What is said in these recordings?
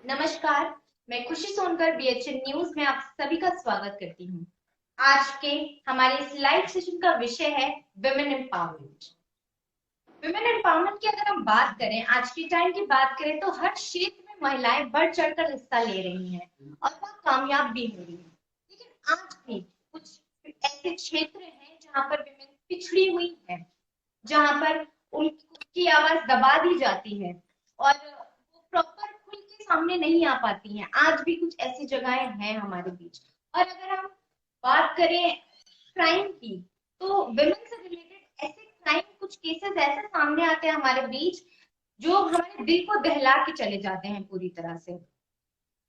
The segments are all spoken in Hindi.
नमस्कार। मैं खुशी सोनकर बीएचएन न्यूज में आप सभी का स्वागत करती हूँ। आज के हमारे इस लाइव सेशन का विषय है विमेन एम्पावरमेंट। विमेन एम्पावरमेंट की अगर हम बात करें, आज के टाइम की बात करें, तो हर क्षेत्र में महिलाएं बढ़ चढ़कर हिस्सा ले रही हैं और वह कामयाब भी हो रही हैं। लेकिन आज भी कुछ ऐसे क्षेत्र हैं जहां पर विमेन पिछड़ी हुई है, जहां पर उनकी आवाज दबा दी जाती है और वो प्रॉपर खुल के सामने नहीं आ पाती हैं। आज भी कुछ ऐसी जगहें हैं हमारे बीच। और अगर हम बात करें क्राइम की, तो विमेन से रिलेटेड ऐसे क्राइम, कुछ केसेस ऐसे सामने आते हैं हमारे बीच जो हमारे दिल को दहला के चले जाते हैं पूरी तरह से।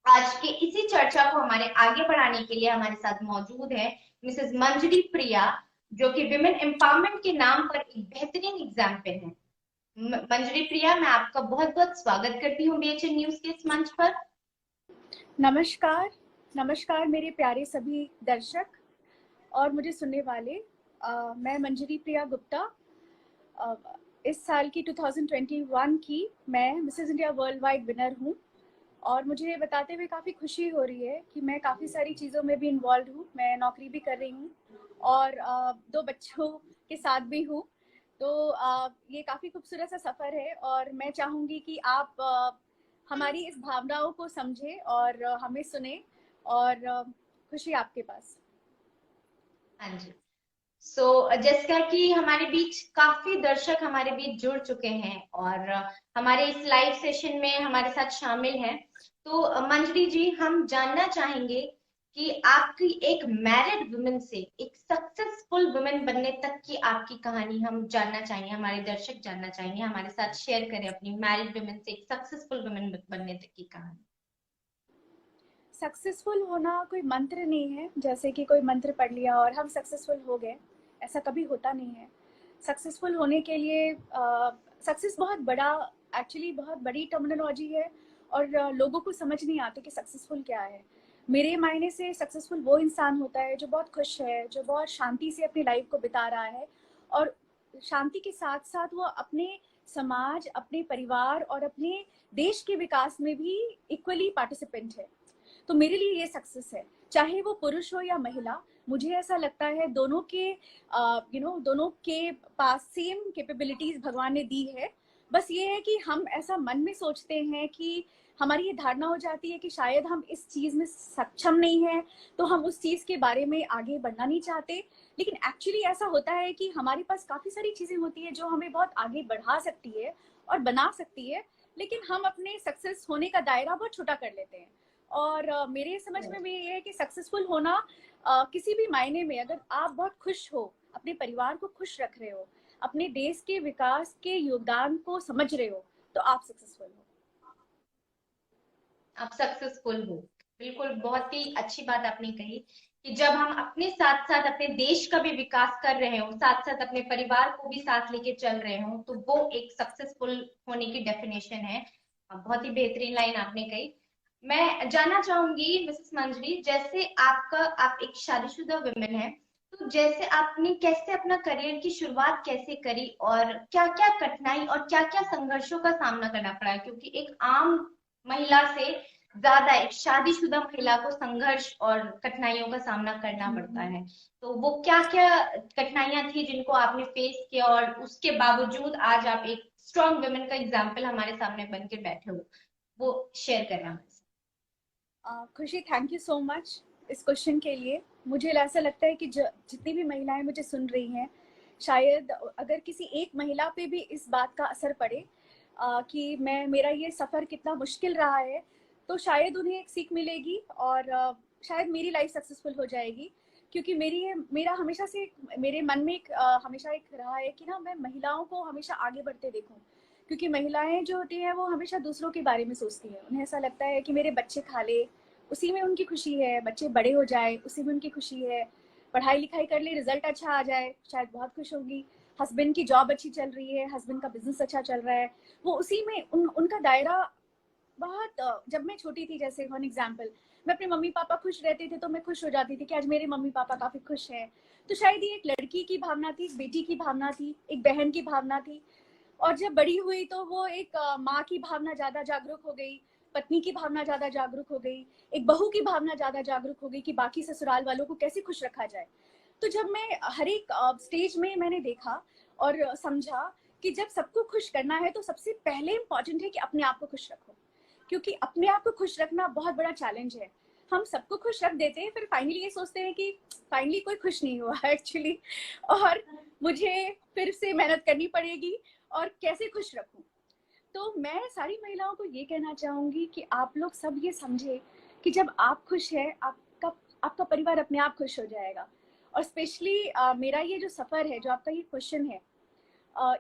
आज के इसी चर्चा को हमारे आगे बढ़ाने के लिए हमारे साथ मौजूद है मिसेस मंजरी प्रिया, जो कि विमेन एम्पावरमेंट के नाम पर एक बेहतरीन एग्जाम्पल है। मंजरी प्रिया, मैं आपका बहुत बहुत स्वागत करती हूँ बीएचएन न्यूज के इस मंच पर। नमस्कार। नमस्कार मेरे प्यारे सभी दर्शक और मुझे सुनने वाले। मैं मंजरी प्रिया गुप्ता, इस साल की 2021 की मैं Mrs India world wide winner हूँ और मुझे बताते हुए काफ़ी खुशी हो रही है कि मैं काफ़ी सारी चीज़ों में भी इन्वॉल्व हूँ। मैं नौकरी भी कर रही हूँ और 2 बच्चों के साथ भी हूँ। तो ये काफ़ी खूबसूरत सा सफ़र है और मैं चाहूँगी कि आप हमारी इस भावनाओं को समझें और हमें सुने और खुशी आपके पास। हाँ जी। जैसा कि हमारे बीच काफी दर्शक हमारे बीच जुड़ चुके हैं और हमारे इस लाइव सेशन में हमारे साथ शामिल हैं। तो मंजरी जी, हम जानना चाहेंगे कि आपकी एक मैरिड वुमेन से एक सक्सेसफुल वुमेन बनने तक की आपकी कहानी हम जानना चाहेंगे, हमारे दर्शक जानना चाहेंगे। हमारे साथ शेयर करें अपनी मैरिड वुमेन से एक सक्सेसफुल वुमेन बनने तक की कहानी। सक्सेसफुल होना कोई मंत्र नहीं है, जैसे कि कोई मंत्र पढ़ लिया और हम सक्सेसफुल हो गए, ऐसा कभी होता नहीं है। सक्सेसफुल होने के लिए सक्सेस बहुत बड़ा, एक्चुअली बहुत बड़ी टर्मिनोलॉजी है और लोगों को समझ नहीं आते कि सक्सेसफुल क्या है। मेरे मायने से सक्सेसफुल वो इंसान होता है जो बहुत खुश है, जो बहुत शांति से अपनी लाइफ को बिता रहा है और शांति के साथ साथ वो अपने समाज, अपने परिवार और अपने देश के विकास में भी इक्वली पार्टिसिपेंट है। तो मेरे लिए ये सक्सेस है, चाहे वो पुरुष हो या महिला। मुझे ऐसा लगता है दोनों के दोनों के पास सेम कैपेबिलिटीज भगवान ने दी है। बस ये है कि हम ऐसा मन में सोचते हैं कि हमारी ये धारणा हो जाती है कि शायद हम इस चीज में सक्षम नहीं है, तो हम उस चीज के बारे में आगे बढ़ना नहीं चाहते। लेकिन एक्चुअली ऐसा होता है कि हमारे पास काफी सारी चीजें होती है जो हमें बहुत आगे बढ़ा सकती है और बना सकती है, लेकिन हम अपने सक्सेस होने का दायरा बहुत छोटा कर लेते हैं। और मेरे समझ में ये है कि सक्सेसफुल होना किसी भी मायने में, अगर आप बहुत खुश हो, अपने परिवार को खुश रख रहे हो, अपने देश के विकास के योगदान को समझ रहे हो, तो आप सक्सेसफुल हो। आप सक्सेसफुल हो, बिल्कुल। बहुत ही अच्छी बात आपने कही कि जब हम अपने साथ साथ अपने देश का भी विकास कर रहे हो, साथ साथ अपने परिवार को भी साथ लेके चल रहे हो, तो वो एक सक्सेसफुल होने की डेफिनेशन है। बहुत ही बेहतरीन लाइन आपने कही। मैं जानना चाहूंगी मिसेस मंजरी, जैसे आप एक शादीशुदा वुमेन है, तो जैसे आपने कैसे अपना करियर की शुरुआत कैसे करी और क्या क्या कठिनाई और क्या क्या संघर्षों का सामना करना पड़ा, क्योंकि एक आम महिला से ज्यादा एक शादीशुदा महिला को संघर्ष और कठिनाइयों का सामना करना पड़ता है। तो वो क्या क्या कठिनाइयां थी जिनको आपने फेस किया और उसके बावजूद आज आप एक स्ट्रॉन्ग वुमेन का एग्जाम्पल हमारे सामने बन के बैठे हो, वो शेयर करना हमारे साथ। खुशी, थैंक यू सो मच इस क्वेश्चन के लिए। मुझे ऐसा लगता है कि जितनी भी महिलाएं मुझे सुन रही हैं, शायद अगर किसी एक महिला पे भी इस बात का असर पड़े कि मेरा ये सफ़र कितना मुश्किल रहा है, तो शायद उन्हें एक सीख मिलेगी और शायद मेरी लाइफ सक्सेसफुल हो जाएगी। क्योंकि मेरा हमेशा से मेरे मन में हमेशा एक रहा है कि ना, मैं महिलाओं को हमेशा आगे बढ़ते देखूं। क्योंकि महिलाएं जो होती हैं वो हमेशा दूसरों के बारे में सोचती हैं। उन्हें ऐसा लगता है कि मेरे बच्चे खा ले, उसी में उनकी खुशी है, बच्चे बड़े हो जाए उसी में उनकी खुशी है, पढ़ाई लिखाई कर ले, रिजल्ट अच्छा आ जाए, शायद बहुत खुश होंगी, हस्बैंड की जॉब अच्छी चल रही है, हस्बैंड का बिजनेस अच्छा चल रहा है, वो उसी में उनका दायरा बहुत। जब मैं छोटी थी, जैसे फॉर एग्जाम्पल, मैं अपने मम्मी पापा खुश रहते थे तो मैं खुश हो जाती थी कि आज मेरे मम्मी पापा काफी खुश हैं। तो शायद ये एक लड़की की भावना थी, एक बेटी की भावना थी, एक बहन की भावना थी। और जब बड़ी हुई तो वो एक माँ की भावना ज्यादा जागरूक हो गई। पत्नी की भावना ज्यादा जागरूक हो गई, एक बहू की भावना ज्यादा जागरूक हो गई कि बाकी ससुराल वालों को कैसे खुश रखा जाए। तो जब मैं हर एक स्टेज में मैंने देखा और समझा कि जब सबको खुश करना है तो सबसे पहले इम्पोर्टेंट है कि अपने आप को खुश रखो, क्योंकि अपने आप को खुश रखना बहुत बड़ा चैलेंज है। हम सबको खुश रख देते हैं, फिर फाइनली ये सोचते हैं कि फाइनली कोई खुश नहीं हुआ एक्चुअली, और मुझे फिर से मेहनत करनी पड़ेगी और कैसे खुश रखूं। तो मैं सारी महिलाओं को ये कहना चाहूंगी कि आप लोग सब ये समझे कि जब आप खुश है, आपका आपका परिवार अपने आप खुश हो जाएगा। और स्पेशली मेरा ये जो सफर है, जो आपका ये क्वेश्चन है,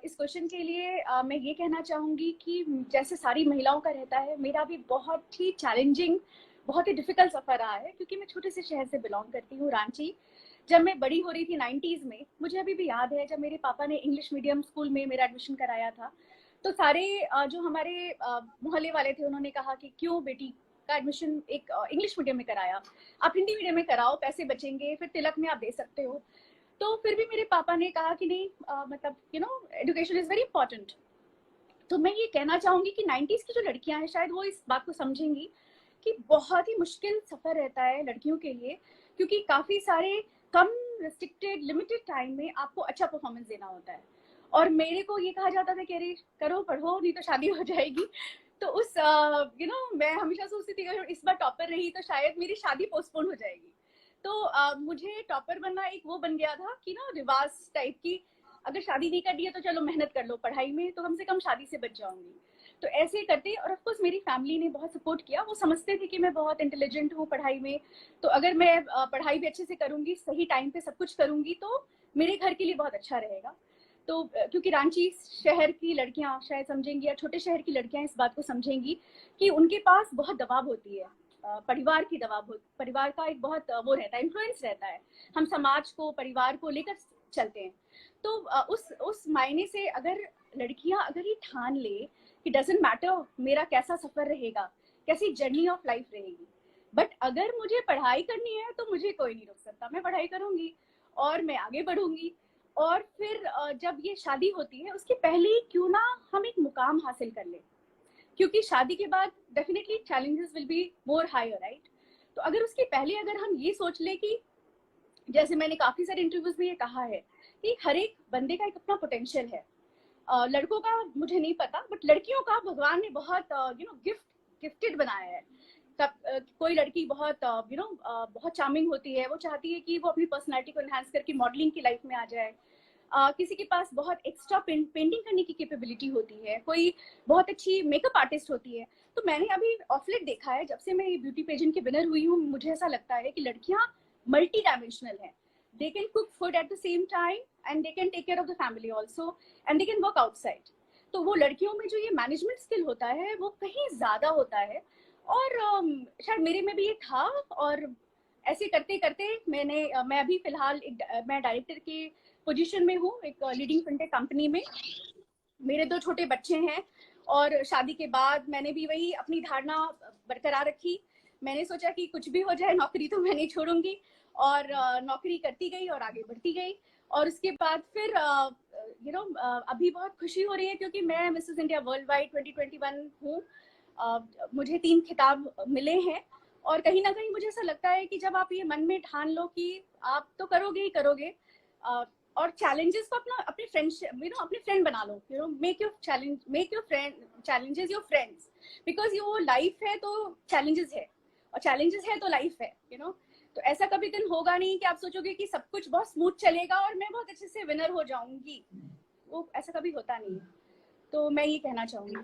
इस क्वेश्चन के लिए मैं ये कहना चाहूंगी कि जैसे सारी महिलाओं का रहता है, मेरा भी बहुत ही चैलेंजिंग, बहुत ही डिफिकल्ट सफर रहा है, क्योंकि मैं छोटे से शहर से बिलोंग करती हूँ, रांची। जब मैं बड़ी हो रही थी 90s में, मुझे अभी भी याद है जब मेरे पापा ने इंग्लिश मीडियम स्कूल में मेरा एडमिशन कराया था, तो सारे जो हमारे मोहल्ले वाले थे, उन्होंने कहा कि क्यों बेटी का एडमिशन एक इंग्लिश मीडियम में कराया, आप हिंदी मीडियम में कराओ, पैसे बचेंगे, फिर तिलक में आप दे सकते हो। तो फिर भी मेरे पापा ने कहा कि नहीं, मतलब एजुकेशन इज वेरी इंपॉर्टेंट। तो मैं ये कहना चाहूंगी कि 90s की जो लड़कियां हैं, शायद वो इस बात को समझेंगी कि बहुत ही मुश्किल सफर रहता है लड़कियों के लिए, क्योंकि काफी सारे कम रिस्ट्रिक्टेड लिमिटेड टाइम में आपको अच्छा परफॉर्मेंस देना होता है। और मेरे को ये कहा जाता था कि अरे करो, पढ़ो, नहीं तो शादी हो जाएगी। तो उस मैं हमेशा सोचती थी अगर इस बार टॉपर रही तो शायद मेरी शादी पोस्टपोन हो जाएगी। तो मुझे टॉपर बनना एक वो बन गया था कि रिवाज टाइप की, अगर शादी नहीं करनी है तो चलो मेहनत कर लो पढ़ाई में, तो कम से कम शादी से बच जाऊंगी। तो ऐसे करते, और ऑफ कोर्स मेरी फैमिली ने बहुत सपोर्ट किया, वो समझते थे कि मैं बहुत इंटेलिजेंट हूँ पढ़ाई में, तो अगर मैं पढ़ाई भी अच्छे से करूंगी, सही टाइम पे सब कुछ करूंगी, तो मेरे घर के लिए बहुत अच्छा रहेगा। तो क्योंकि रांची शहर की लड़कियां शायद समझेंगी, या छोटे शहर की लड़कियां इस बात को समझेंगी कि उनके पास बहुत दबाव होती है, परिवार की परिवार का एक बहुत वो रहता है, इन्फ्लुएंस रहता है, हम समाज को, परिवार को लेकर चलते हैं। तो उस मायने से अगर लड़कियां अगर ये ठान ले कि डजेंट मैटर मेरा कैसा सफर रहेगा, कैसी जर्नी ऑफ लाइफ रहेगी, बट अगर मुझे पढ़ाई करनी है तो मुझे कोई नहीं रोक सकता, मैं पढ़ाई करूंगी और मैं आगे बढ़ूंगी। और फिर जब ये शादी होती है उसके पहले ही क्यों ना हम एक मुकाम हासिल कर ले, क्योंकि शादी के बाद definitely challenges will be more higher, right. तो अगर उसके पहले अगर हम ये सोच ले कि, जैसे मैंने काफी सारे इंटरव्यूज में ये कहा है कि हर एक बंदे का एक अपना पोटेंशियल है, लड़कों का मुझे नहीं पता, बट लड़कियों का भगवान ने बहुत गिफ्टेड बनाया है। कोई लड़की बहुत बहुत चार्मिंग होती है, वो चाहती है कि वो अपनी पर्सनालिटी को एनहांस करके मॉडलिंग की लाइफ में आ जाए। किसी के पास बहुत एक्स्ट्रा पेंटिंग करने की कैपेबिलिटी होती है, कोई बहुत अच्छी मेकअप आर्टिस्ट होती है। तो मैंने अभी ऑफलेट देखा है, जब से मैं ब्यूटी पेजेंट की विनर हुई हूँ, मुझे ऐसा लगता है कि लड़कियां मल्टी डायमेंशनल हैं। They can cook food at the same time and they can take care of the family also and they can work outside. तो वो लड़कियों में जो ये मैनेजमेंट स्किल होता है वो कहीं ज्यादा होता है, और शायद मेरे में भी ये था। और ऐसे करते करते मैं अभी फिलहाल मैं डायरेक्टर के पोजीशन में हूँ एक लीडिंग फिनटेक कंपनी में। मेरे 2 छोटे बच्चे हैं, और शादी के बाद मैंने भी वही अपनी धारणा बरकरार रखी। मैंने सोचा कि कुछ भी हो जाए, नौकरी तो मैं नहीं छोड़ूंगी, और नौकरी करती गई और आगे बढ़ती गई। और उसके बाद फिर अभी बहुत खुशी हो रही है क्योंकि मैं मिसेस इंडिया वर्ल्ड वाइड 2021 हूँ। मुझे 3 खिताब मिले हैं, और कहीं ना कहीं मुझे ऐसा लगता है कि जब आप ये मन में ठान लो कि आप तो करोगे ही करोगे, और चैलेंजेस को अपने फ्रेंड अपने फ्रेंड बना लो, make your friend challenges your friends, because ये वो लाइफ है तो चैलेंजेस है, और चैलेंजेस है तो लाइफ है। तो ऐसा कभी दिन होगा नहीं कि आप सोचोगे कि सब कुछ बहुत स्मूथ चलेगा और मैं बहुत अच्छे से विनर हो जाऊंगी, वो ऐसा कभी होता नहीं है। तो मैं ये कहना चाहूंगी।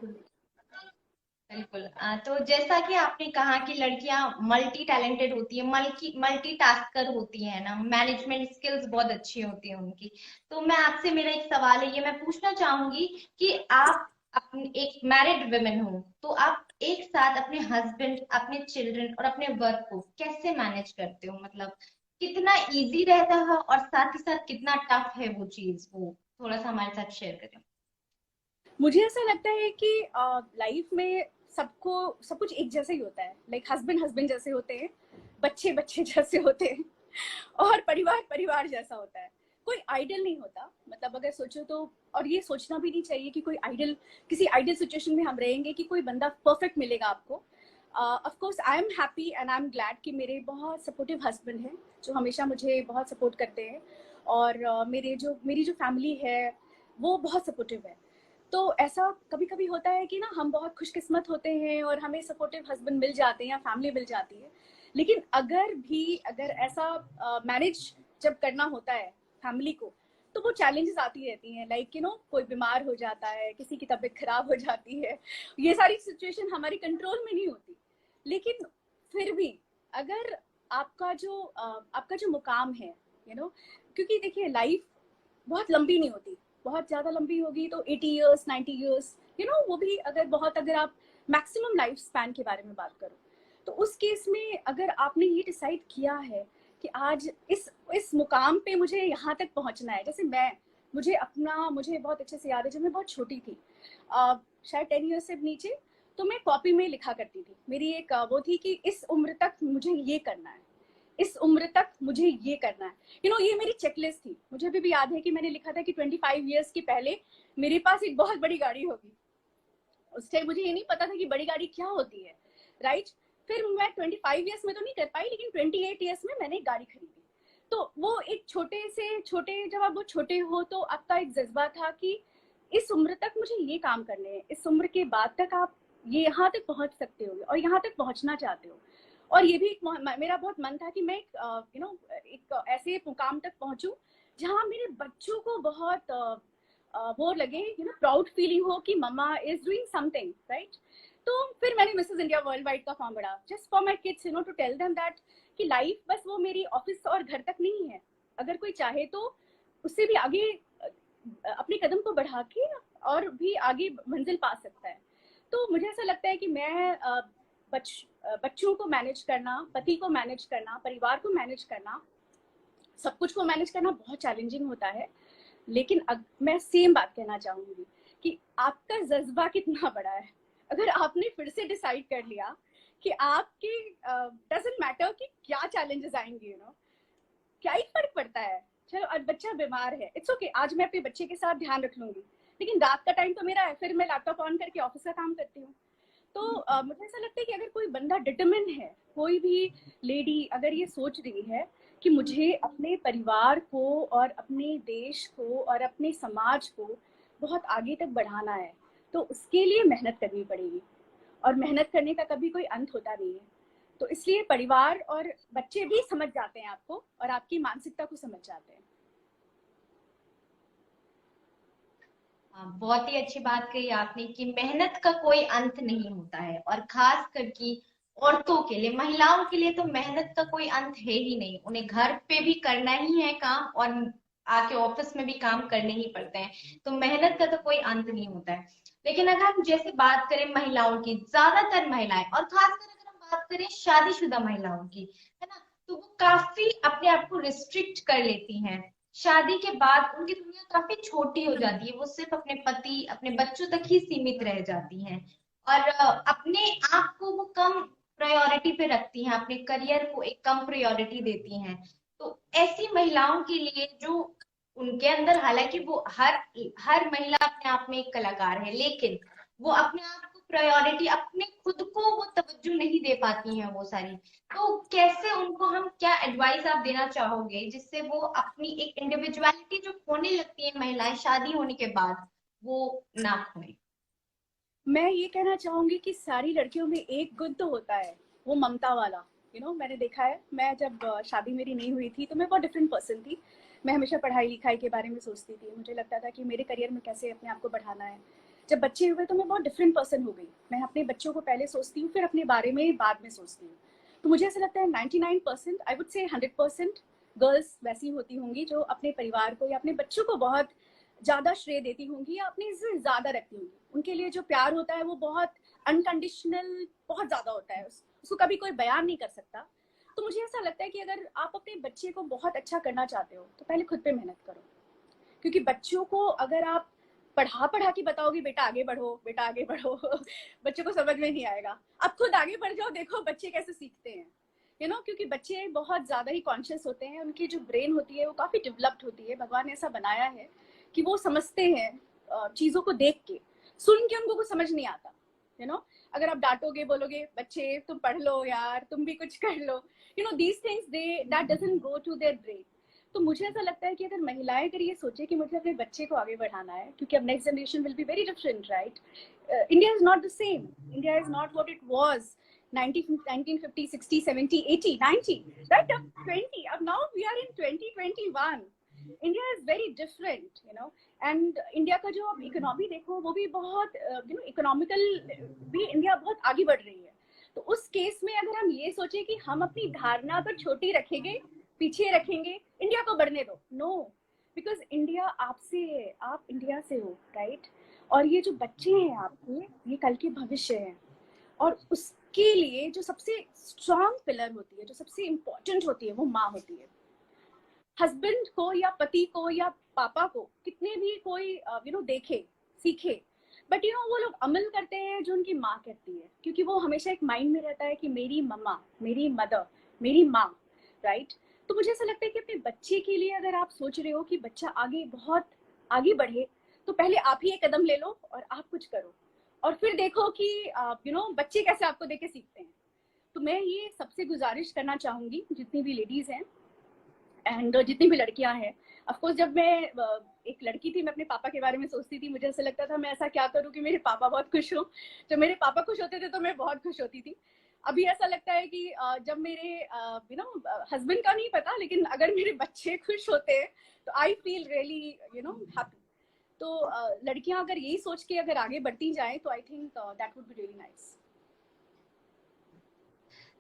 बिल्कुल। तो जैसा कि आपने कहा कि लड़कियां मल्टी टैलेंटेड होती है, मल्टी टास्कर होती है ना, मैनेजमेंट स्किल्स बहुत अच्छी होती है उनकी। तो मैं आपसे, मेरा एक सवाल है, ये मैं पूछना चाहूंगी कि आप अपनी एक मैरिड वुमेन हो, तो आप एक साथ अपने हस्बैंड, अपने चिल्ड्रन और अपने वर्क को कैसे मैनेज करते हो? मतलब कितना इजी रहता है और साथ ही साथ कितना टफ है वो चीज, वो थोड़ा सा हमारे साथ शेयर करें। मुझे ऐसा लगता है कि लाइफ में सबको सब कुछ एक जैसा ही होता है, लाइक हस्बैंड हस्बैंड जैसे होते हैं, बच्चे बच्चे जैसे होते हैं, और परिवार परिवार जैसा होता है। कोई आइडियल नहीं होता, मतलब अगर सोचो तो, और ये सोचना भी नहीं चाहिए कि कोई आइडियल, किसी आइडियल सिचुएशन में हम रहेंगे कि कोई बंदा परफेक्ट मिलेगा आपको। Of course I am happy and I am glad कि मेरे बहुत सपोर्टिव हस्बैंड हैं जो हमेशा मुझे बहुत सपोर्ट करते हैं, और मेरी जो फैमिली है वो बहुत सपोर्टिव है। तो ऐसा कभी कभी होता है कि ना हम बहुत खुशकिस्मत होते हैं और हमें सपोर्टिव हस्बैंड मिल जाते हैं या फैमिली मिल जाती है, लेकिन अगर ऐसा मैनेज जब करना होता है फैमिली को, तो वो चैलेंजेस आती रहती हैं, लाइक कोई बीमार हो जाता है, किसी की तबीयत खराब हो जाती है, ये सारी सिचुएशन हमारी कंट्रोल में नहीं होती। लेकिन फिर भी अगर आपका जो मुकाम है, क्योंकि देखिए लाइफ बहुत लंबी नहीं होती, बहुत ज्यादा लंबी होगी तो 80 इयर्स 90 इयर्स, वो भी अगर आप मैक्सिमम लाइफ स्पैन के बारे में बात करो, तो उस केस में अगर आपने ये डिसाइड किया है कि आज इस मुकाम पे मुझे यहाँ तक पहुंचना है, जैसे मुझे बहुत अच्छे से याद है जब मैं बहुत छोटी थी, शायद 10 ईयर्स से नीचे, तो मैं कॉपी में लिखा करती थी। मेरी एक वो थी कि इस उम्र तक मुझे ये करना है, इस उम्र तक मुझे ये करना है, ये मेरी चेकलिस्ट थी। मुझे अभी भी याद है कि मैंने लिखा था कि 25 ईयर्स के पहले मेरे पास एक बहुत बड़ी गाड़ी होगी। उस टाइम मुझे ये नहीं पता था कि बड़ी गाड़ी क्या होती है, राइट। फिर मैं 25 ईयर्स में तो नहीं कर पाई, लेकिन 28 ईयर्स में मैंने एक गाड़ी खरीदी। तो वो एक छोटे जब आप वो छोटे हो तो आपका एक जज्बा था कि इस उम्र तक मुझे ये काम करने हैं, इस उम्र के बाद तक आप ये यहाँ तक पहुंच सकते हो और यहाँ तक पहुंचना चाहते हो। और ये भी मेरा बहुत मन था कि मैं एक ऐसे मुकाम तक पहुंचूं जहाँ मेरे बच्चों को बहुत वो लगे, प्राउड फीलिंग हो कि mamma is doing something, right. तो फिर मैंने मिसेस इंडिया वर्ल्ड वाइड का फॉर्म भरा, just for my kids, to tell them that कि लाइफ बस वो मेरी ऑफिस और घर तक नहीं है। अगर कोई चाहे तो उससे भी आगे अपने कदम को बढ़ा के और भी आगे मंजिल पा सकता है। तो मुझे ऐसा लगता है कि मैं बच्चों को मैनेज करना, पति को मैनेज करना, परिवार को मैनेज करना, सब कुछ को मैनेज करना बहुत चैलेंजिंग होता है। लेकिन मैं सेम बात कहना चाहूंगी कि आपका जज्बा कितना बड़ा है। अगर आपने फिर से डिसाइड कर लिया कि आपके डजंट मैटर कि क्या चैलेंजेस आएंगे, क्या ही फर्क पड़ता है, चलो आज बच्चा बीमार है, इट्स ओके, आज मैं अपने बच्चे के साथ ध्यान रख लूंगी, लेकिन रात का टाइम तो मेरा है, फिर मैं लैपटॉप ऑन करके ऑफिस का काम करती हूँ। तो मुझे ऐसा लगता है कि अगर कोई बंदा डिटरमिन है, कोई भी लेडी अगर ये सोच रही है कि मुझे अपने परिवार को और अपने देश को और अपने समाज को बहुत आगे तक बढ़ाना है, तो उसके लिए मेहनत करनी पड़ेगी, और मेहनत करने का कभी कोई अंत होता नहीं है। तो इसलिए परिवार और बच्चे भी समझ जाते हैं आपको और आपकी मानसिकता को समझ जाते हैं। बहुत ही अच्छी बात कही आपने कि मेहनत का कोई अंत नहीं होता है, और खास करके औरतों के लिए, महिलाओं के लिए तो मेहनत का कोई अंत है ही नहीं। उन्हें घर पे भी करना ही है काम, और आके ऑफिस में भी काम करने ही पड़ते हैं। तो मेहनत का तो कोई अंत नहीं होता है। लेकिन अगर हम जैसे बात करें महिलाओं की, ज्यादातर महिलाएं, और खासकर अगर हम बात करें शादीशुदा महिलाओं की, है ना, तो वो काफी अपने आप को रिस्ट्रिक्ट कर लेती हैं। शादी के बाद उनकी दुनिया काफी छोटी हो जाती है, वो सिर्फ अपने पति, अपने बच्चों तक ही सीमित रह जाती हैं, और अपने आप को वो कम प्रायोरिटी पे रखती हैं, अपने करियर को एक कम प्रायोरिटी देती हैं। तो ऐसी महिलाओं के लिए, जो उनके अंदर, हालांकि वो हर महिला अपने आप में एक कलाकार है, लेकिन वो अपने आप को प्रायोरिटी, अपने खुद को वो तवज्जो नहीं दे पाती हैं वो सारी। तो कैसे उनको, हम क्या एडवाइस आप देना चाहोगे जिससे वो अपनी एक इंडिविजुअलिटी जो खोने लगती है महिलाएं शादी होने के बाद, वो ना खोए? मैं ये कहना चाहूंगी कि सारी लड़कियों में एक गुण तो होता है, वो ममता वाला। मैंने देखा है, मैं जब शादी मेरी नहीं हुई थी तो मैं बहुत डिफरेंट पर्सन थी। मैं हमेशा पढ़ाई लिखाई के बारे में सोचती थी, मुझे लगता था कि मेरे करियर में कैसे अपने आप को बढ़ाना है। जब बच्चे हुए तो मैं बहुत डिफरेंट पर्सन हो गई। मैं अपने बच्चों को पहले सोचती हूँ, फिर अपने बारे में बाद में सोचती हूँ। तो मुझे ऐसा लगता है 99%, आई वुड से 100% गर्ल्स वैसी होती होंगी जो अपने परिवार को या अपने बच्चों को बहुत ज्यादा श्रेय देती होंगी या अपने से ज्यादा रखती होंगी। उनके लिए जो प्यार होता है वो बहुत अनकंडीशनल, बहुत ज्यादा होता है, उसको कभी कोई बयान नहीं कर सकता। तो मुझे ऐसा लगता है कि अगर आप अपने बच्चे को बहुत अच्छा करना चाहते हो तो पहले खुद पे मेहनत करो, क्योंकि बच्चों को अगर आप पढ़ा के बताओगे बेटा आगे बढ़ो, बेटा आगे बढ़ो बच्चों को समझ में नहीं आएगा। आप खुद आगे बढ़ जाओ, देखो बच्चे कैसे सीखते हैं, क्योंकि बच्चे बहुत ज्यादा ही कॉन्शियस होते हैं, उनकी जो ब्रेन होती है वो काफी डेवलप्ड होती है। भगवान ने ऐसा बनाया है कि वो समझते हैं चीजों को देख के, सुन के उनको कुछ समझ नहीं आता, अगर आप डांटोगे, बोलोगे बच्चे तुम पढ़ लो यार, तुम भी कुछ कर लो, these things that doesn't go to their brain. तो मुझे ऐसा लगता है कि अगर महिलाएं अगर ये सोचे कि मुझे अपने बच्चे को आगे बढ़ाना है, क्योंकि अब next generation will be very different, right? India is not the same, India is not what it was 1950, 60, 70, 80, 90, right? Up 20, अब now we are in 2021. India is very different, and India का जो अब इकोनॉमी देखो वो भी बहुत इकोनॉमिकल भी इंडिया बहुत आगे बढ़ रही है। तो उस केस में अगर हम ये सोचे कि हम अपनी धारणा पर छोटी रखेंगे, पीछे रखेंगे, इंडिया को बढ़ने दो, नो, बिकॉज इंडिया आपसे है, आप इंडिया से हो, राइट? और ये जो बच्चे हैं आपके, ये कल के भविष्य है, और उसके लिए जो सबसे स्ट्रॉन्ग पिलर होती है, जो सबसे इम्पोर्टेंट होती है, वो माँ होती है। हस्बैंड को या पति को या पापा को कितने भी कोई देखे, सीखे, बट वो लोग अमल करते हैं जो उनकी माँ कहती है, क्योंकि वो हमेशा एक माइंड में रहता है कि मेरी मम्मा, मेरी मदर, मेरी माँ, राइट? तो मुझे ऐसा लगता है कि अपने बच्चे के लिए अगर आप सोच रहे हो कि बच्चा आगे बहुत आगे बढ़े, तो पहले आप ही एक कदम ले लो और आप कुछ करो, और फिर देखो कि बच्चे कैसे आपको देख के सीखते हैं। तो मैं ये सबसे गुजारिश करना चाहूंगी, जितनी भी लेडीज हैं एंड जितनी भी लड़कियां हैं। ऑफकोर्स जब मैं एक लड़की थी, मैं अपने पापा के बारे में सोचती थी, मुझे ऐसा लगता था मैं ऐसा क्या करूं कि मेरे पापा बहुत खुश हो। जब मेरे पापा खुश होते थे तो मैं बहुत खुश होती थी। अभी ऐसा लगता है कि जब मेरे हस्बैंड का नहीं पता, लेकिन अगर मेरे बच्चे खुश होते हैं तो आई फील रियली हैप्पी। तो लड़कियां अगर यही सोच के अगर आगे बढ़ती जाएं तो I think that would be really nice.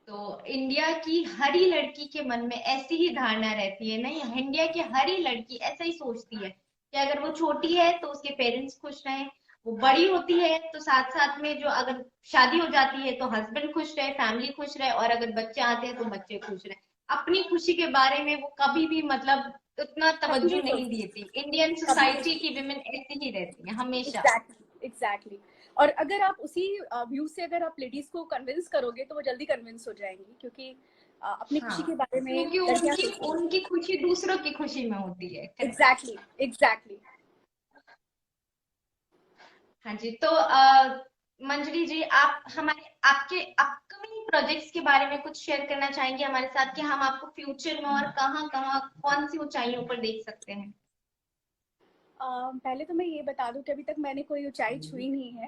तो इंडिया की हर ही लड़की के मन में ऐसी ही धारणा रहती है, नहीं? इंडिया की हर ही लड़की ऐसा ही सोचती है कि अगर वो छोटी है तो उसके पेरेंट्स खुश रहें, वो बड़ी होती है तो साथ साथ में जो अगर शादी हो जाती है तो हस्बैंड खुश रहे, फैमिली खुश रहे, और अगर बच्चे आते हैं तो बच्चे खुश रहे। अपनी खुशी के बारे में वो कभी भी मतलब उतना कभी तवज्जो नहीं नहीं सोचती, देती। इंडियन कभी नहीं। सोसाइटी की विमेन ऐसी ही रहती है हमेशा। Exactly, exactly. और अगर आप उसी व्यू से अगर आप लेडीज को कन्विंस करोगे तो वो जल्दी कन्विंस हो जाएंगी, क्योंकि अपनी खुशी के हाँ, बारे में क्योंकि लड़कियां उनकी सोचती हैं। उनकी खुशी दूसरों की खुशी में होती है। करेक्ट। Exactly, exactly. हाँ जी, तो मंजरी जी, आप हमारे आपके अपकमिंग प्रोजेक्ट्स के बारे में कुछ शेयर करना चाहेंगे हमारे साथ कि हम आपको फ्यूचर में और कहाँ कहाँ कौन सी ऊंचाइयों पर देख सकते हैं? पहले तो मैं ये बता दूं कि अभी तक मैंने कोई ऊंचाई छुई नहीं है।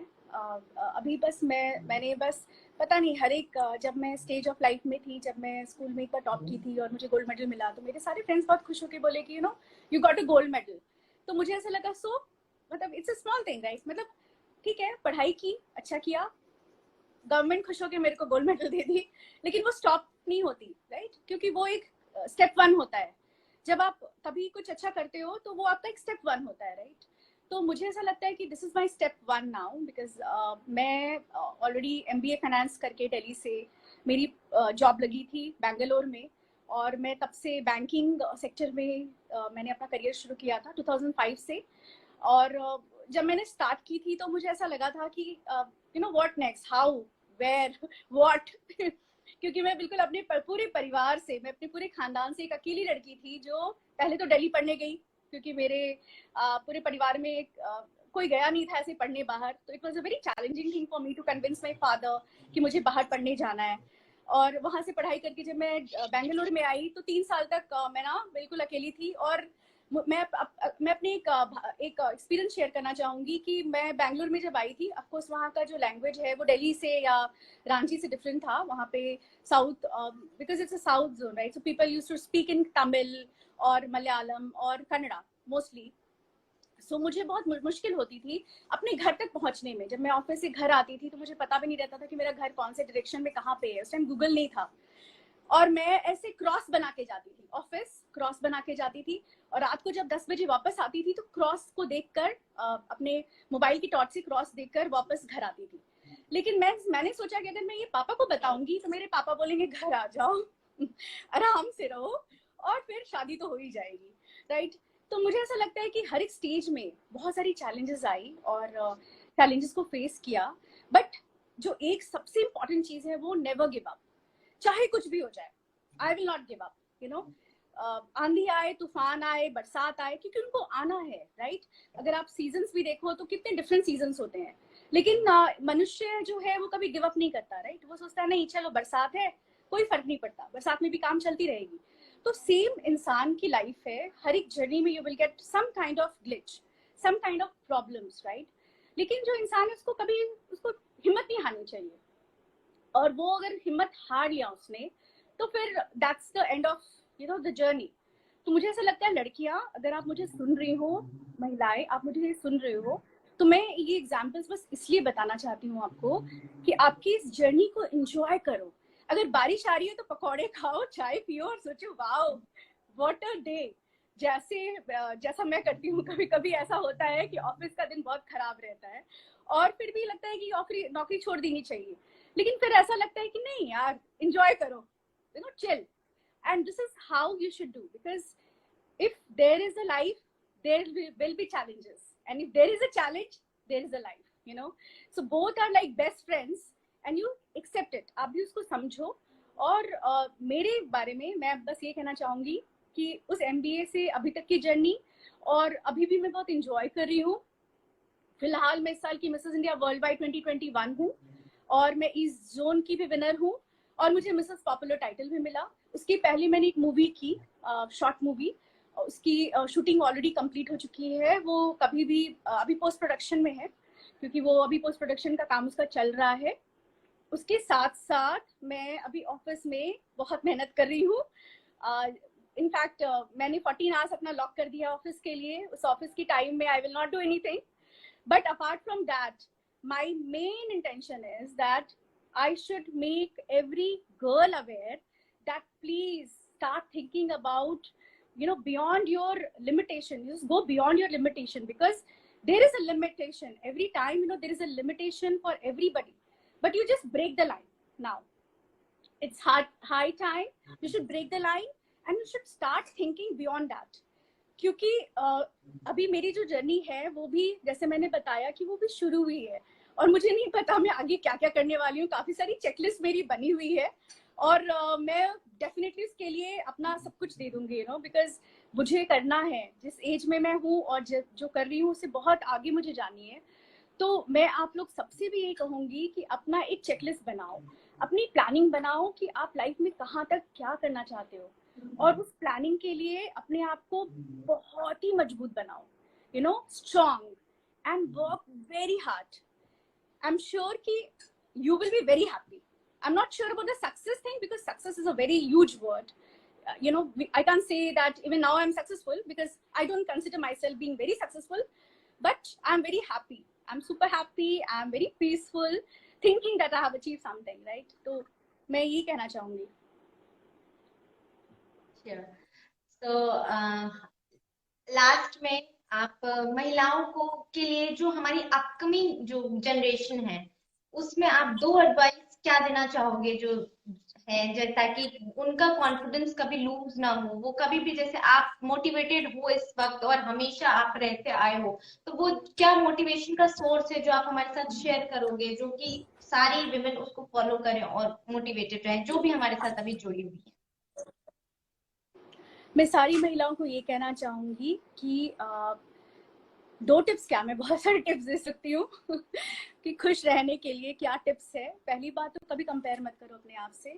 अभी बस मैंने बस पता नहीं, हर एक जब मैं स्टेज ऑफ लाइफ में थी, जब मैं स्कूल में एक बार टॉप की थी और मुझे गोल्ड मेडल मिला, तो मेरे सारे फ्रेंड्स बहुत खुश होकर बोले कि you got a gold medal. तो मुझे ऐसा लगा, सो मतलब it's a small thing, right? मतलब ठीक है, पढ़ाई की, अच्छा किया, गवर्नमेंट खुश होकर मेरे को गोल्ड मेडल दे दी, लेकिन वो स्टॉप नहीं होती, राइट? क्योंकि वो एक स्टेप वन होता है। जब आप कभी कुछ अच्छा करते हो तो वो आपका एक स्टेप वन होता है, राइट? तो मुझे ऐसा लगता है कि this is my step one now, because मैं ऑलरेडी MBA फाइनेंस करके दिल्ली से मेरी जॉब लगी थी बैंगलोर में, और मैं तब से बैंकिंग सेक्टर में मैंने अपना करियर शुरू किया था 2005 से। और जब मैंने स्टार्ट की थी तो मुझे ऐसा लगा था कि what next, how, where, what क्योंकि मैं बिल्कुल अपने पूरे परिवार से, मैं अपने पूरे खानदान से एक अकेली लड़की थी जो पहले तो दिल्ली पढ़ने गई, क्योंकि मेरे पूरे परिवार में कोई गया नहीं था ऐसे पढ़ने बाहर। तो it was a very challenging thing for me to convince my father कि मुझे बाहर पढ़ने जाना है। और वहां से पढ़ाई करके जब मैं बेंगलुरु में आई तो 3 साल तक मैं ना बिल्कुल अकेली थी। और मैं अपने एक एक्सपीरियंस शेयर करना चाहूंगी कि मैं बैंगलोर में जब आई थी, ऑफकोर्स वहाँ का जो लैंग्वेज है वो दिल्ली से या रांची से डिफरेंट था। वहाँ पे south, because it's a south zone, right? So people use to speak in Tamil और मलयालम और कन्नड़ा मोस्टली। सो मुझे बहुत मुश्किल होती थी अपने घर तक पहुंचने में। जब मैं ऑफिस से घर आती थी तो मुझे पता भी नहीं रहता था कि मेरा घर कौन से डायरेक्शन में कहाँ पे है। उस टाइम गूगल नहीं था, और मैं ऐसे क्रॉस बना के जाती थी, ऑफिस क्रॉस बना के जाती थी, और रात को जब 10 बजे वापस आती थी तो क्रॉस को देखकर अपने मोबाइल की टॉर्च से क्रॉस देखकर वापस घर आती थी। लेकिन मैंने सोचा कि अगर मैं ये पापा को बताऊंगी तो मेरे पापा बोलेंगे घर आ जाओ आराम से रहो, और फिर शादी तो हो ही जाएगी, राइट? तो मुझे ऐसा लगता है कि हर एक स्टेज में बहुत सारी चैलेंजेस आई और चैलेंजेस को फेस किया, बट जो एक सबसे इंपॉर्टेंट चीज है वो नेवर गिव अप। चाहे कुछ भी हो जाए, I will not give up, आंधी आए, तूफान आए, बरसात आए, क्योंकि उनको आना है, राइट? अगर आप सीजन्स भी देखो तो कितने डिफरेंट सीजन्स होते हैं, लेकिन मनुष्य जो है वो कभी गिव अप नहीं करता, राइट? वो सोचता है नहीं चलो बरसात है, कोई फर्क नहीं पड़ता, बरसात में भी काम चलती रहेगी। तो सेम इंसान की लाइफ है, हर एक जर्नी में you will get some kind of glitch, some kind of problems, right? लेकिन जो इंसान है उसको कभी उसको हिम्मत नहीं हारनी चाहिए, और वो अगर हिम्मत हार लिया उसने तो फिर that's the end of the journey. तो मुझे ऐसा लगता है लड़कियां, अगर आप मुझे सुन रही हो, महिलाएं आप मुझे सुन रहे हो, तो मैं ये एग्जाम्पल्स बस इसलिए बताना चाहती हूँ आपको कि आपकी इस जर्नी को एंजॉय करो। अगर बारिश आ रही है तो पकौड़े खाओ, चाय पियो और सोचो वाओ व्हाट अ डे। जैसा मैं करती हूँ, कभी कभी ऐसा होता है कि ऑफिस का दिन बहुत खराब रहता है और फिर भी लगता है कि नौकरी छोड़ देनी चाहिए, लेकिन फिर ऐसा लगता है कि नहीं यार, एंजॉय करो, chill. And this is how you should do, because if there is a life, there will be challenges, and if there is a challenge, there is a life. So both are like best friends, and you accept it, आप भी उसको समझो। और मेरे बारे में मैं बस ये कहना चाहूंगी कि उस MBA से अभी तक की जर्नी, और अभी भी मैं बहुत इंजॉय कर रही हूँ। फिलहाल मैं इस साल की मिसेस इंडिया वर्ल्ड वाइड 2021 हूँ, और मैं ईस्ट जोन की भी विनर हूँ, और मुझे मिसेस पॉपुलर टाइटल भी मिला। उसकी पहले मैंने एक मूवी की, शॉर्ट मूवी, उसकी शूटिंग ऑलरेडी कंप्लीट हो चुकी है। वो कभी भी अभी पोस्ट प्रोडक्शन में है, क्योंकि वो अभी पोस्ट प्रोडक्शन का काम उसका चल रहा है। उसके साथ साथ मैं अभी ऑफिस में बहुत मेहनत कर रही हूँ। इनफैक्ट मैंने 14 आवर्स अपना लॉक कर दिया ऑफिस के लिए। उस ऑफिस की टाइम में I will not do anything, but apart from that, my main intention is that I should make every girl aware that please start thinking about, beyond your limitation. You just go beyond your limitation, because there is a limitation every time. There is a limitation for everybody, but you just break the line now. It's high time you should break the line, and you should start thinking beyond that. क्योंकि अभी मेरी जो जर्नी है वो भी, जैसे मैंने बताया, कि वो भी शुरू हुई है, और मुझे नहीं पता मैं आगे क्या क्या करने वाली हूँ। काफी सारी चेकलिस्ट मेरी बनी हुई है, और मैं डेफिनेटली उसके लिए अपना सब कुछ दे दूंगी, बिकॉज मुझे करना है। जिस एज में मैं हूँ और जो कर रही हूँ उससे बहुत आगे मुझे जानी है। तो मैं आप लोग सबसे भी ये कहूंगी कि अपना एक चेकलिस्ट बनाओ, अपनी प्लानिंग बनाओ कि आप लाइफ में कहाँ तक क्या करना चाहते हो, और उस प्लानिंग के लिए अपने आप को बहुत ही मजबूत बनाओ, strong, and work very hard. I am sure कि you will be very happy. I'm not sure about the success thing, because success is a very huge word. I can't say that even now I'm successful, because I don't consider myself being very successful, but I'm very happy. I'm super happy. I'm very peaceful, thinking that I have achieved something, right? तो मैं ये कहना चाहूंगी। Sure. So, लास्ट में आप महिलाओं को के लिए, जो हमारी अपकमिंग जो जनरेशन है, उसमें आप 2 एडवाइस क्या देना चाहोगे, जो है जैसा कि उनका कॉन्फिडेंस कभी लूज ना हो, वो कभी भी, जैसे आप मोटिवेटेड हो इस वक्त और हमेशा आप रहते आए हो, तो वो क्या मोटिवेशन का सोर्स है जो आप हमारे साथ शेयर करोगे, जो कि सारी विमेन उसको फॉलो करें और मोटिवेटेड रहें, जो भी हमारे साथ अभी जुड़ी हुई है? मैं सारी महिलाओं को ये कहना चाहूंगी कि 2 टिप्स क्या, मैं बहुत सारे टिप्स दे सकती हूँ कि खुश रहने के लिए क्या टिप्स है। पहली बात तो कभी कंपेयर मत करो अपने आप से,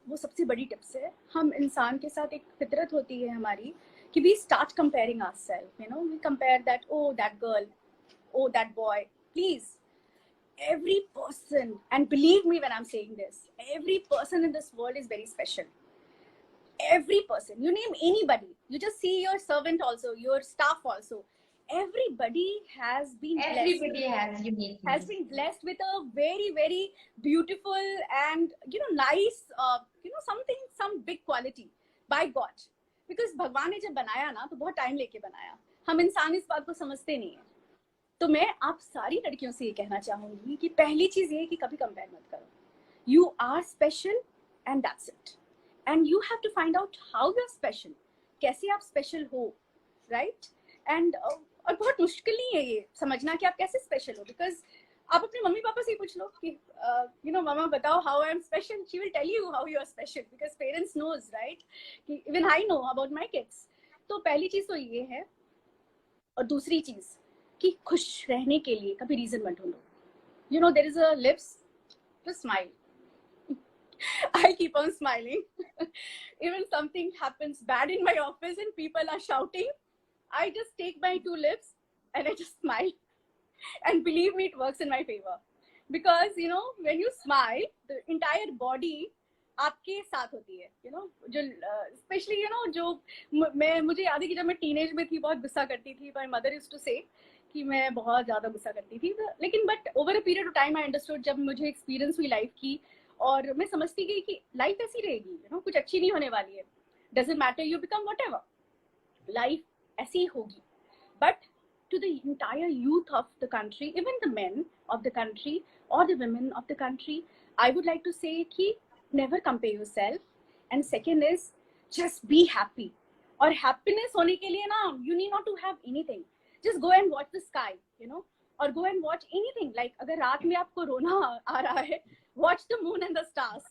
वो सबसे बड़ी टिप्स है। हम इंसान के साथ एक फितरत होती है हमारी कि we start comparing ourselves, we compare that, oh that girl, oh that boy. Please, every person, and believe me when I'm saying this, every person in this world is very special. Every person, you name anybody, you just see your servant also, your staff also, everybody has been Everybody has uniqueness. blessed with a very very beautiful and nice something, some big quality by God. Because भगवान ने जब बनाया ना तो बहुत टाइम लेके बनाया, हम इंसान इस बात को समझते नहीं है। तो मैं आप सारी लड़कियों से ये कहना चाहूंगी कि पहली चीज ये कि कभी कंपेयर मत करो। You are special and that's it, and you have to find out how you are special, कैसे आप स्पेशल हो, राइट? एंड और बहुत मुश्किल नहीं है ये समझना कि आप कैसे स्पेशल हो, बिकॉज आप अपने मम्मी पापा से ही पूछ लो कि मामा बताओ how I am special, she will tell you how you are special, because parents knows, right, कि even I know about my kids. तो पहली चीज तो ये है। और दूसरी चीज कि खुश रहने के लिए कभी रीजन मत ढूंढो। you know, there is a lips, just smile. I keep on smiling. Even something happens bad in my office and people are shouting, I just take my two lips and I just smile. And believe me, it works in my favor. Because, you know, when you smile, the entire body आपके साथ होती है, you know, जो especially, you know, जो मुझे याद है कि जब मैं टीनेज में थी बहुत गुस्सा करती थी, my mother used to say कि मैं बहुत ज़्यादा गुस्सा करती थी, लेकिन but over a period of time I understood, जब मुझे एक्सपीरियंस हुई लाइफ की और मैं समझती गई कि लाइफ ऐसी रहेगी, यू नो, कुछ अच्छी नहीं होने वाली है, doesn't matter you become whatever, life ऐसी ही होगी. But to the entire youth of the country, even the men of the country or the women of the country, I would like to say ki never compare yourself. And second is just be happy. और happiness होने के लिए ना, you need not to have anything. Just go and watch the sky, you know, or go and watch anything. Like अगर रात में आपको रोना आ रहा है, watch the moon and the stars.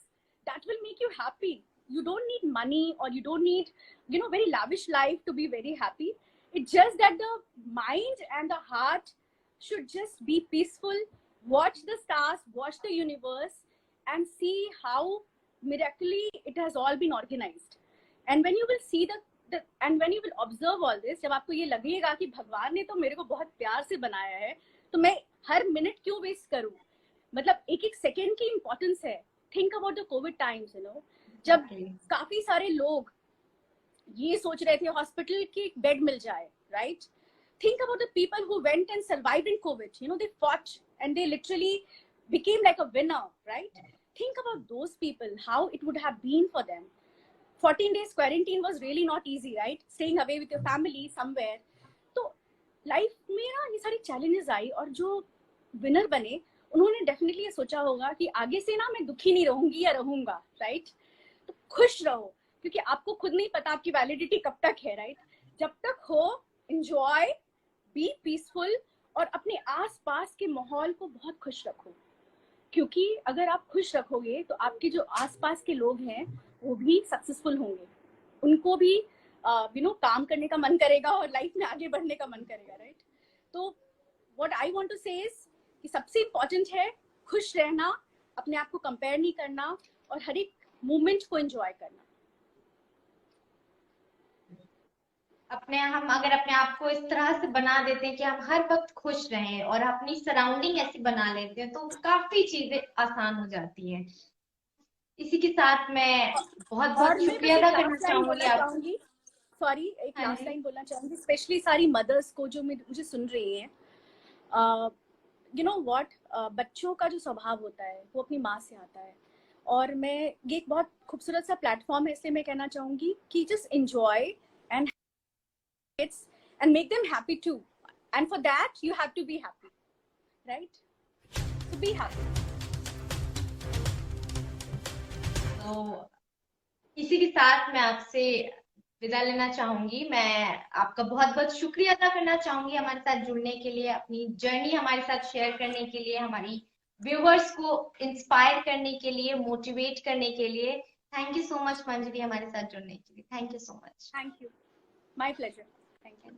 That will make you happy. You don't need money or you don't need, you know, very lavish life to be very happy. It's just that the mind and the heart should just be peaceful. Watch the stars, watch the universe, and see how miraculously it has all been organized. And when you will see and when you will observe all this, जब आपको ये लगेगा कि भगवान ने तो मेरे को बहुत प्यार से बनाया है, तो मैं हर मिनट क्यों वेस्ट करूं? मतलब एक एक सेकेंड की इंपॉर्टेंस है. Think about the Covid times, you know, जब काफी सारे लोग ये सोच रहे थे हॉस्पिटल की बेड मिल जाए, right? Think about the people who went and survived in COVID. You know, they fought and they literally became like a winner, right? Think about those people, how it would have been for them. 14 days quarantine was really not easy, right? Staying away with your family somewhere. तो लाइफ में ना ये सारी चैलेंजेस आई और जो विनर बने उन्होंने डेफिनेटली ये सोचा होगा कि आगे से ना मैं दुखी नहीं रहूंगी या रहूंगा, राइट? तो खुश रहो, क्योंकि आपको खुद नहीं पता आपकी वैलिडिटी कब तक है, राइट? जब तक हो, एंजॉय, बी पीसफुल और अपने आसपास के माहौल को बहुत खुश रखो, क्योंकि अगर आप खुश रखोगे तो आपके जो आसपास के लोग हैं वो भी सक्सेसफुल होंगे, उनको भी यू नो काम करने का मन करेगा और लाइफ में आगे बढ़ने का मन करेगा, राइट? तो व्हाट आई वांट टू से इज कि सबसे इम्पोर्टेंट है खुश रहना, अपने आप को कंपेयर नहीं करना और हर एक मोमेंट को एंजॉय करना. हम अगर अपने आप को इस तरह से बना देते हैं कि हम हर वक्त खुश रहें और अपनी सराउंडिंग ऐसी बना लेते हैं तो काफी चीजें आसान हो जाती हैं. इसी के साथ मैं बहुत बहुत शुक्रिया अदा करना चाहूंगी आपका. सॉरी, एक लास्ट लाइन बोलना चाहूंगी, स्पेशली सारी मदर्स को जो मुझे सुन रही हैं. यू नो व्हाट, बच्चों का जो स्वभाव होता है वो अपनी माँ से आता है, और मैं ये एक बहुत खूबसूरत सा प्लेटफॉर्म है, इसलिए मैं कहना चाहूंगी कि just enjoy and kids and make them happy too, and for that you have to be happy, right? So be happy. तो इसी के साथ मैं आपसे विदा लेना चाहूंगी. मैं आपका बहुत बहुत शुक्रिया अदा करना चाहूंगी हमारे साथ जुड़ने के लिए, अपनी जर्नी हमारे साथ शेयर करने के लिए, हमारी व्यूअर्स को इंस्पायर करने के लिए, मोटिवेट करने के लिए. थैंक यू सो मच मंजरी हमारे साथ जुड़ने के लिए. Thank you so much. Thank you. My pleasure. Thank you.